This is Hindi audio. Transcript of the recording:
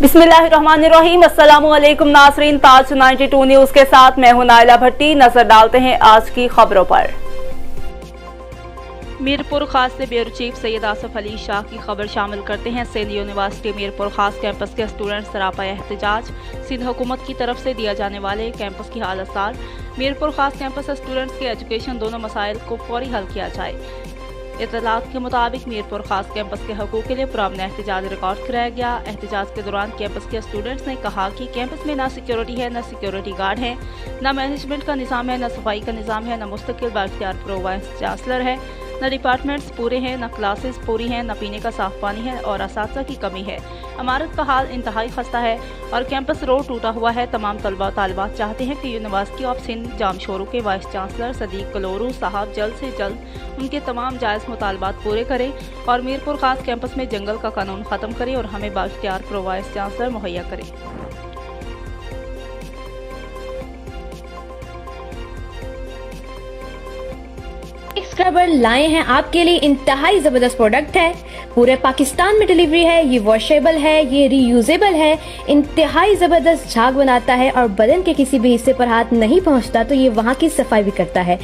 बिस्मिल्लाहिर्रहमानिर्रहीम। अस्सलामुअलैकुम नाज़रीन, ताज 92 न्यूज के साथ मैं हूं नाइला भट्टी। नजर डालते हैं आज की खबरों पर। मीरपुर खास से ब्यूरो चीफ सैयद आसफ अली शाह की खबर शामिल करते हैं। सिंध यूनिवर्सिटी मीरपुर खास कैंपस के स्टूडेंट्स सरापा एहतजाज। सिंध हुकूमत की तरफ से दिया जाने वाले कैंपस की हालत साल। मीरपुर खास कैंपस स्टूडेंट्स के एजुकेशन दोनों मसाइल को फौरी हल किया जाए। इत्तलात के मुताबिक मीरपुर खास कैंपस के हकूक़ के लिए पुरअमन एहतजाज रिकॉर्ड कराया गया। एहतजाज के दौरान कैंपस के स्टूडेंट्स ने कहा कि कैंपस में न सिक्योरिटी है, न सिक्योरिटी गार्ड है, न मैनेजमेंट का निज़ाम है, न सफाई का निज़ाम है, न मुस्तकिल बाइख्तियार प्रो वाइस चांसलर है, न डिपार्टमेंट्स पूरे हैं, न क्लासेस पूरी हैं, न पीने का साफ पानी है और असातिज़ा की कमी है। इमारत का हाल इंतहाई खस्ता है और कैंपस रोड टूटा हुआ है। तमाम तलबा तालिबात चाहते हैं कि यूनिवर्सिटी ऑफ सिंध जामशोरू के वाइस चांसलर सदीक कलोरू साहब जल्द से जल्द उनके तमाम जायज़ मुतालबात पूरे करें और मीरपुर खास कैंपस में जंगल का कानून ख़त्म करे और हमें बाइख्तियार प्रो वाइस चांसलर मुहैया करें। स्क्रबर लाए हैं आपके लिए। इंतहाई जबरदस्त प्रोडक्ट है, पूरे पाकिस्तान में डिलीवरी है। ये वॉशेबल है, ये रीयूजेबल है, इंतहाई जबरदस्त झाग बनाता है और बदन के किसी भी हिस्से पर हाथ नहीं पहुंचता तो ये वहां की सफाई भी करता है।